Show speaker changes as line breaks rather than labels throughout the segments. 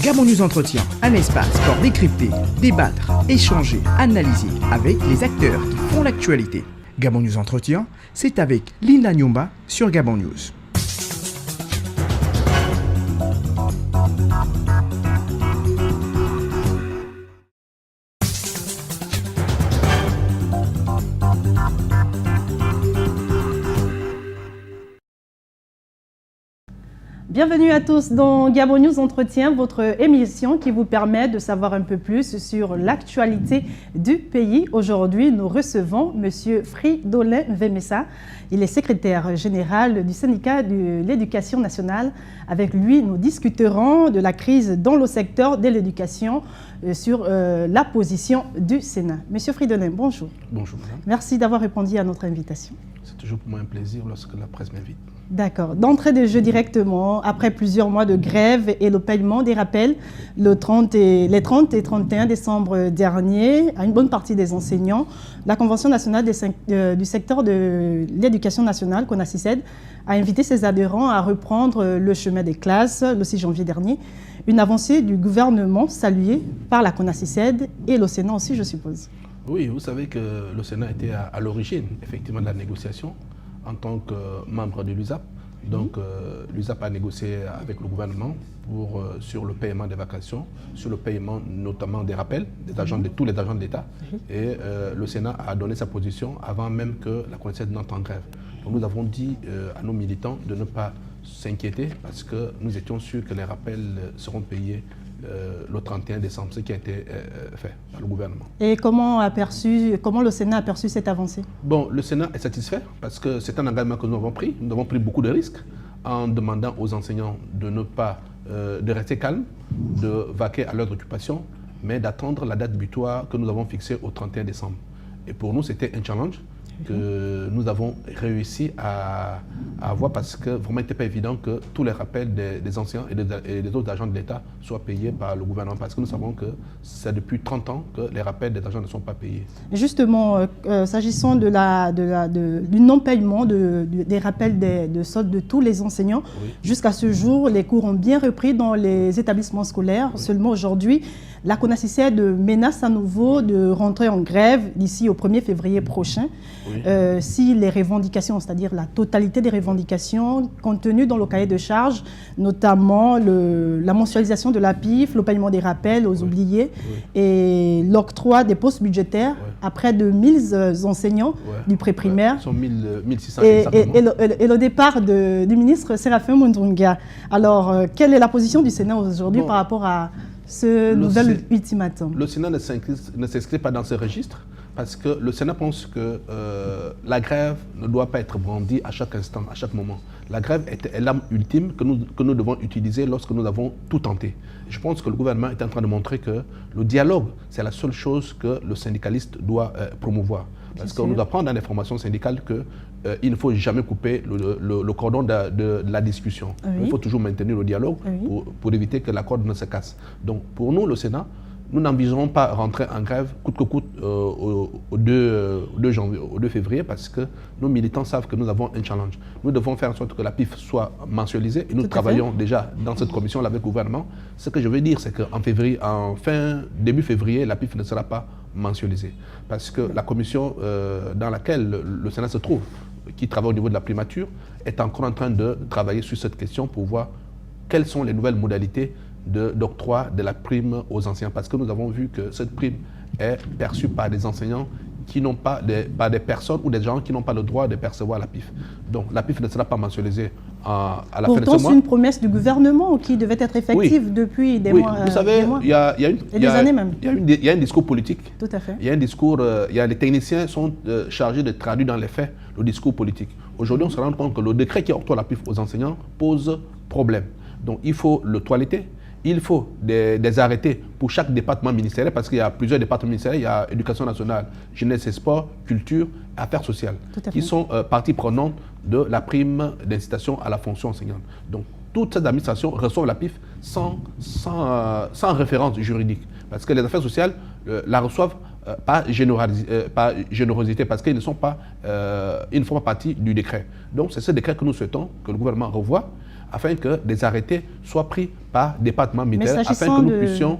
Gabon News Entretien, un espace pour décrypter, débattre, échanger, analyser avec les acteurs qui font l'actualité. Gabon News Entretien, c'est avec Linda Nyumba sur Gabon News.
Bienvenue à tous dans Gabon News Entretien, votre émission qui vous permet de savoir un peu plus sur l'actualité du pays. Aujourd'hui, nous recevons M. Fridolin Mvemesa. Il est secrétaire général du syndicat de l'éducation nationale. Avec lui, nous discuterons de la crise dans le secteur de l'éducation sur la position du Sénat. Monsieur Fridolin, bonjour.
Bonjour, madame.
Merci d'avoir répondu à notre invitation.
C'est toujours pour moi un plaisir lorsque la presse m'invite.
D'accord. D'entrée de jeu directement, après plusieurs mois de grève et le paiement des rappels, les 30 et 31 décembre dernier, à une bonne partie des enseignants, la Convention nationale du secteur de l'éducation nationale, CONACYCED, a invité ses adhérents à reprendre le chemin des classes le 6 janvier dernier. Une avancée du gouvernement saluée par la CONACYCED et le Sénat aussi, je suppose.
Oui, vous savez que le Sénat était à l'origine, effectivement, de la négociation en tant que membre de l'USAP. Donc, l'USAP a négocié avec le gouvernement sur le paiement des vacations, sur le paiement notamment des rappels des agents de tous les agents de l'État. Et le Sénat a donné sa position avant même que la CONACYCED n'entre en grève. Donc, nous avons dit à nos militants de ne pas s'inquiéter parce que nous étions sûrs que les rappels seront payés le 31 décembre, ce qui a été fait par le gouvernement.
Et comment le Sénat a perçu cette avancée? Bon,
le Sénat est satisfait parce que c'est un engagement que nous avons pris. Nous avons pris beaucoup de risques en demandant aux enseignants de ne pas de rester calmes, de vaquer à leurs occupations, mais d'attendre la date butoir que nous avons fixée au 31 décembre. Et pour nous, c'était un challenge que nous avons réussi à avoir parce que vraiment il n'était pas évident que tous les rappels des enseignants et des autres agents de l'État soient payés par le gouvernement parce que nous savons que c'est depuis 30 ans que les rappels des agents ne sont pas payés.
Justement, s'agissant du non-paiement des rappels de soldes de tous les enseignants, oui. Jusqu'à ce jour, les cours ont bien repris dans les établissements scolaires. Oui. Seulement aujourd'hui, la CONACYCED menace à nouveau de rentrer en grève d'ici au 1er février prochain. Oui. Si les revendications, c'est-à-dire la totalité des revendications contenues dans le cahier de charges, notamment la mensualisation de la PIF, le paiement des rappels aux oubliés et l'octroi des postes budgétaires à près de 1000 enseignants du pré-primaire.
Sont 1600
et le départ du ministre Séraphin Mundunga. Alors, quelle est la position du Sénat aujourd'hui par rapport à ce nouvel ultimatum?
Le Sénat ne s'inscrit pas dans ce registre parce que le Sénat pense que la grève ne doit pas être brandie à chaque instant, à chaque moment. La grève est l'arme ultime que nous devons utiliser lorsque nous avons tout tenté. Je pense que le gouvernement est en train de montrer que le dialogue, c'est la seule chose que le syndicaliste doit promouvoir. Parce qu'on nous apprend dans les formations syndicales qu'il ne faut jamais couper le cordon de la discussion. Oui. Il faut toujours maintenir le dialogue pour éviter que la corde ne se casse. Donc pour nous, le Sénat, nous n'envisagerons pas rentrer en grève coûte que coûte au 2 février parce que nos militants savent que nous avons un challenge. Nous devons faire en sorte que la PIF soit mensualisée et nous travaillons déjà dans cette commission avec le gouvernement. Ce que je veux dire, c'est qu'en février, début février, la PIF ne sera pas mensualisée parce que la commission dans laquelle le Sénat se trouve, qui travaille au niveau de la primature, est encore en train de travailler sur cette question pour voir quelles sont les nouvelles modalités d'octroi de la prime aux enseignants. Parce que nous avons vu que cette prime est perçue par des enseignants qui n'ont pas, par des personnes ou des gens qui n'ont pas le droit de percevoir la PIF. Donc la PIF ne sera pas mensualisée à la fin de ce mois.
Pourtant, c'est une promesse du gouvernement qui devait être effective depuis des mois.
Vous savez, il y a
des années même.
Il y a un discours politique.
Tout à fait.
Il y a un discours, les techniciens sont chargés de traduire dans les faits le discours politique. Aujourd'hui, on se rend compte que le décret qui octroie la PIF aux enseignants pose problème. Donc il faut le toiletter. Il faut des arrêtés pour chaque département ministériel parce qu'il y a plusieurs départements ministériels. Il y a Éducation nationale, Jeunesse et Sport, Culture, Affaires sociales qui sont partie prenante de la prime d'incitation à la fonction enseignante. Donc, toutes ces administrations reçoivent la PIF sans référence juridique parce que les affaires sociales la reçoivent par générosité parce qu'ils ne font pas partie du décret. Donc, c'est ce décret que nous souhaitons que le gouvernement revoie afin que des arrêtés soient pris par département militaire, afin que nous puissions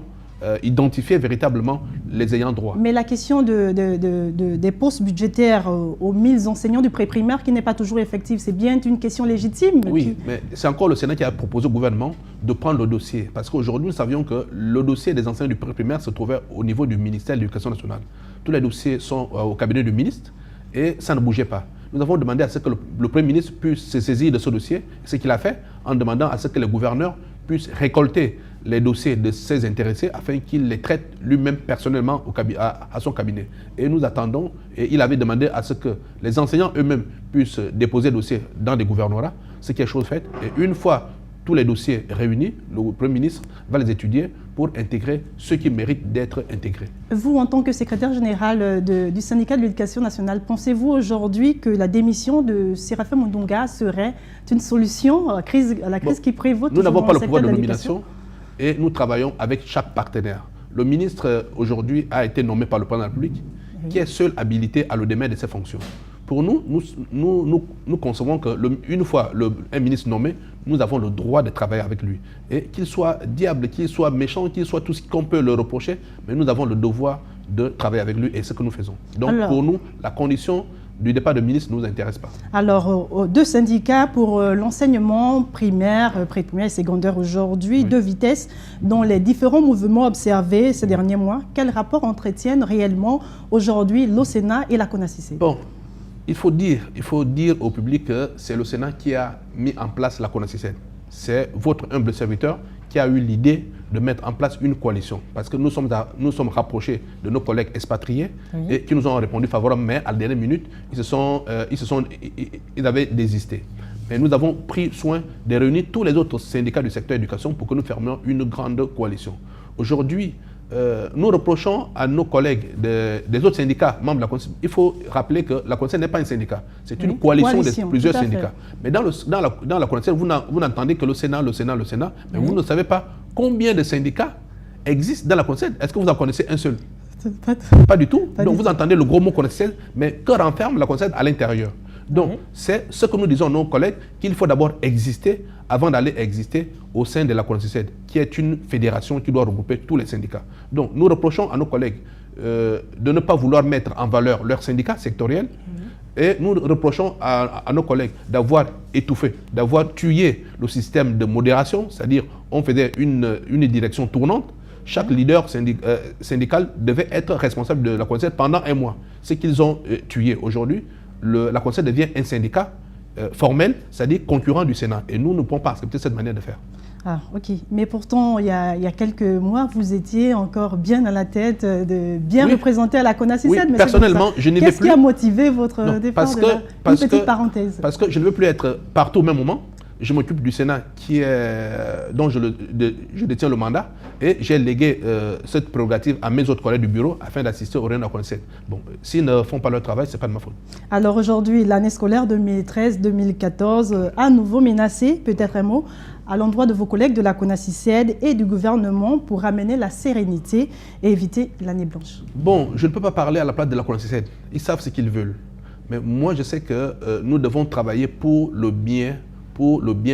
identifier véritablement les ayants droit.
Mais la question des postes budgétaires aux 1000 enseignants du pré-primaire qui n'est pas toujours effective, c'est bien une question légitime.
Oui, mais c'est encore le Sénat qui a proposé au gouvernement de prendre le dossier. Parce qu'aujourd'hui, nous savions que le dossier des enseignants du pré-primaire se trouvait au niveau du ministère de l'Éducation nationale. Tous les dossiers sont au cabinet du ministre et ça ne bougeait pas. Nous avons demandé à ce que le Premier ministre puisse se saisir de ce dossier, ce qu'il a fait en demandant à ce que le gouverneur puisse récolter les dossiers de ces intéressés afin qu'il les traite lui-même personnellement à son cabinet. Et nous attendons, et il avait demandé à ce que les enseignants eux-mêmes puissent déposer le dossier dans des gouvernorats, ce qui est chose faite. Et une fois tous les dossiers réunis, le Premier ministre va les étudier pour intégrer ceux qui méritent d'être intégrés.
Vous, en tant que secrétaire général du syndicat de l'éducation nationale, pensez-vous aujourd'hui que la démission de Séraphin Mundunga serait une solution à la crise qui prévaut?
Nous n'avons pas le pouvoir de nomination et nous travaillons avec chaque partenaire. Le ministre aujourd'hui a été nommé par le président de la République, qui est seul habilité à le démettre de ses fonctions. Pour nous, nous concevons qu'une fois un ministre nommé, nous avons le droit de travailler avec lui. Et qu'il soit diable, qu'il soit méchant, qu'il soit tout ce qu'on peut le reprocher, mais nous avons le devoir de travailler avec lui et c'est ce que nous faisons. Donc pour nous, la condition du départ de ministre ne nous intéresse pas.
Alors, deux syndicats pour l'enseignement primaire, pré-primaire et secondaire aujourd'hui, deux vitesses, dans les différents mouvements observés ces derniers mois. Quel rapport entretiennent réellement aujourd'hui l'OSENA et la CONACYCED?
Bon, il faut dire au public que c'est le Sénat qui a mis en place la CONACYCED. C'est votre humble serviteur qui a eu l'idée de mettre en place une coalition. Parce que nous sommes rapprochés de nos collègues expatriés et qui nous ont répondu favorablement, mais à la dernière minute, ils avaient désisté. Mais nous avons pris soin de réunir tous les autres syndicats du secteur éducation pour que nous formions une grande coalition. Aujourd'hui, nous reprochons à nos collègues des autres syndicats membres de la CONACYCED. Il faut rappeler que la CONACYCED n'est pas un syndicat, c'est une coalition de plusieurs syndicats. Mais dans la CONACYCED, vous n'entendez que le Sénat, mais vous ne savez pas combien de syndicats existent dans la CONACYCED. Est-ce que vous en connaissez un seul? Pas du tout. Donc vous entendez le gros mot CONACYCED, mais que renferme la CONACYCED à l'intérieur? Donc, c'est ce que nous disons à nos collègues, qu'il faut d'abord exister avant d'aller exister au sein de la CONACYCED, qui est une fédération qui doit regrouper tous les syndicats. Donc, nous reprochons à nos collègues de ne pas vouloir mettre en valeur leur syndicat sectoriel et nous reprochons à nos collègues d'avoir étouffé, d'avoir tué le système de modération, c'est-à-dire on faisait une direction tournante. Chaque leader syndical devait être responsable de la CONACYCED pendant un mois. Ce qu'ils ont tué aujourd'hui, la CONACYCED devient un syndicat formel, c'est-à-dire concurrent du Sénat. Et nous ne pouvons pas accepter cette manière de faire.
Ah, ok. Mais pourtant, il y a quelques mois, vous étiez encore bien à la tête, bien représenté à la CONACYCED.
Oui, personnellement, je n'y vais plus.
Qu'est-ce qui a motivé votre départ? Une petite parenthèse.
Parce que je ne veux plus être partout au même moment. Je m'occupe du Sénat dont je détiens le mandat et j'ai légué cette prérogative à mes autres collègues du bureau afin d'assister aux réunions de la CONACYCED. Bon, s'ils ne font pas leur travail, ce n'est pas de ma faute. Alors
aujourd'hui, l'année scolaire 2013-2014 à nouveau menacée, peut-être un mot, à l'endroit de vos collègues de la CONACYCED et du gouvernement pour ramener la sérénité et éviter l'année blanche.
Bon, je ne peux pas parler à la place de la CONACYCED. Ils savent ce qu'ils veulent. Mais moi, je sais que nous devons travailler pour le bien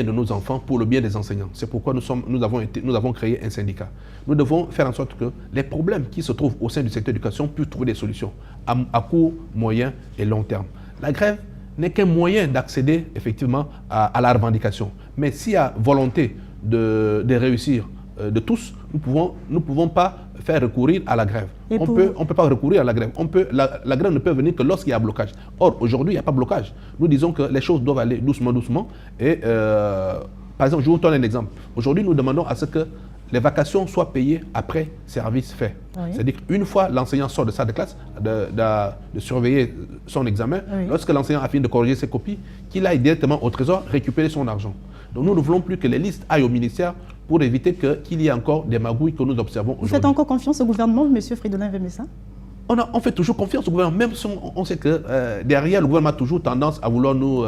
de nos enfants, pour le bien des enseignants. C'est pourquoi nous avons créé un syndicat. Nous devons faire en sorte que les problèmes qui se trouvent au sein du secteur de l'éducation puissent trouver des solutions à court, moyen et long terme. La grève n'est qu'un moyen d'accéder effectivement à la revendication. Mais s'il y a volonté de réussir de tous, nous ne pouvons pas faire recourir à la grève. On peut pas recourir à la grève. La grève ne peut venir que lorsqu'il y a blocage. Or, aujourd'hui, il n'y a pas de blocage. Nous disons que les choses doivent aller doucement, doucement. Et par exemple, je vous donne un exemple. Aujourd'hui, nous demandons à ce que les vacations soient payées après service fait. Oui. C'est-à-dire qu'une fois l'enseignant sort de salle de classe, de surveiller son examen, lorsque l'enseignant a fini de corriger ses copies, qu'il aille directement au trésor récupérer son argent. Donc nous ne voulons plus que les listes aillent au ministère pour éviter qu'il y ait encore des magouilles que nous observons aujourd'hui.
Vous faites encore confiance au gouvernement, M. Fridolin Vemessa?
On fait toujours confiance au gouvernement, même si on sait que derrière, le gouvernement a toujours tendance à vouloir nous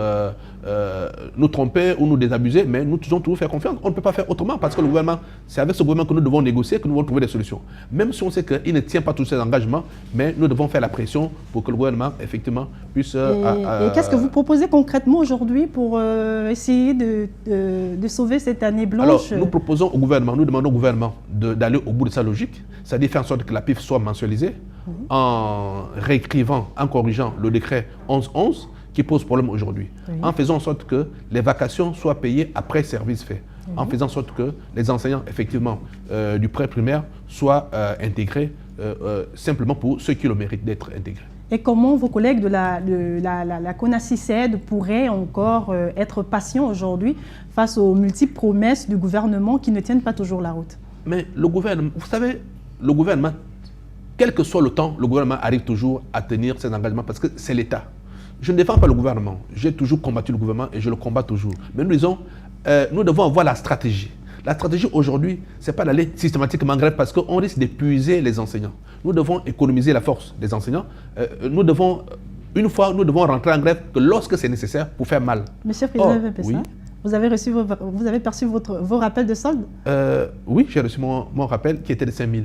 nous tromper ou nous désabuser, mais nous devons toujours faire confiance. On ne peut pas faire autrement parce que le gouvernement, c'est avec ce gouvernement que nous devons négocier, que nous devons trouver des solutions. Même si on sait qu'il ne tient pas tous ses engagements, mais nous devons faire la pression pour que le gouvernement, effectivement, puisse...
Et qu'est-ce que vous proposez concrètement aujourd'hui pour essayer de sauver cette année blanche?
Alors, nous proposons au gouvernement, nous demandons au gouvernement d'aller au bout de sa logique, c'est-à-dire faire en sorte que la PIF soit mensualisée, en réécrivant, en corrigeant le décret 1111 qui pose problème aujourd'hui, en faisant en sorte que les vacations soient payées après service fait, en faisant en sorte que les enseignants, effectivement, du pré-primaire soient intégrés simplement pour ceux qui le méritent d'être intégrés.
Et comment vos collègues de la CONACYCED pourraient encore être patients aujourd'hui face aux multiples promesses du gouvernement qui ne tiennent pas toujours la route?
Mais le gouvernement, vous savez, le gouvernement, quel que soit le temps, le gouvernement arrive toujours à tenir ses engagements parce que c'est l'État. Je ne défends pas le gouvernement. J'ai toujours combattu le gouvernement et je le combats toujours. Mais nous disons, nous devons avoir la stratégie. La stratégie aujourd'hui, ce n'est pas d'aller systématiquement en grève parce qu'on risque d'épuiser les enseignants. Nous devons économiser la force des enseignants. Nous devons rentrer en grève que lorsque c'est nécessaire pour faire mal.
Monsieur le Président VPSA,
oui.
vous avez perçu vos rappels de solde?
Oui, j'ai reçu mon rappel qui était de 5 000.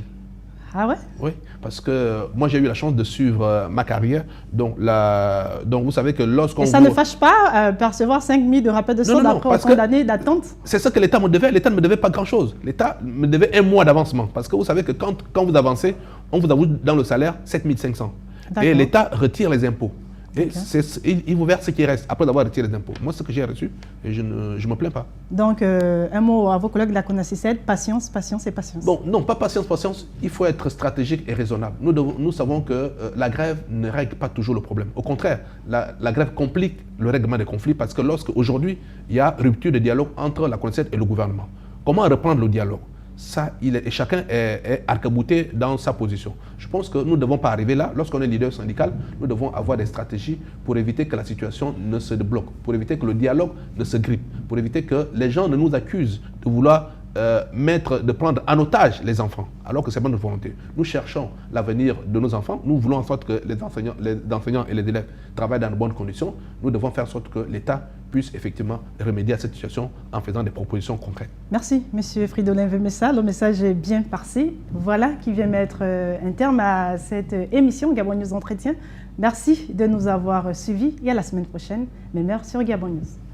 Ah ouais?
Oui, parce que moi j'ai eu la chance de suivre ma carrière. Donc vous savez que lorsqu'on...
Et ça ne fâche pas percevoir 5 000 de rappels de solde après autant d'années d'attente?
C'est ça que l'État me devait. L'État ne me devait pas grand-chose. L'État me devait 1 mois d'avancement. Parce que vous savez que quand vous avancez, on vous avoue dans le salaire 7 500. Et l'État retire les impôts. Et il vous verse ce qui reste après avoir retiré les impôts. Moi, ce que j'ai reçu, et je ne me plains pas.
Donc, un mot à vos collègues de la CONACYCED, patience, patience et patience.
Bon, non, pas patience, patience. Il faut être stratégique et raisonnable. Nous savons que la grève ne règle pas toujours le problème. Au contraire, la grève complique le règlement des conflits parce que lorsque aujourd'hui, il y a rupture de dialogue entre la CONACYCED et le gouvernement. Comment reprendre le dialogue? Ça, chacun est arc-bouté dans sa position. Je pense que nous ne devons pas arriver là. Lorsqu'on est leader syndical, nous devons avoir des stratégies pour éviter que la situation ne se débloque, pour éviter que le dialogue ne se grippe, pour éviter que les gens ne nous accusent de vouloir de prendre en otage les enfants, alors que c'est pas notre volonté. Nous cherchons l'avenir de nos enfants. Nous voulons en sorte que les enseignants et les élèves travaillent dans de bonnes conditions. Nous devons faire en sorte que l'État puisse effectivement remédier à cette situation en faisant des propositions concrètes.
Merci, M. Fridolin Vemessa. Le message est bien passé. Voilà qui vient mettre un terme à cette émission Gabon News Entretien. Merci de nous avoir suivis et à la semaine prochaine. Mes mères sur Gabon News.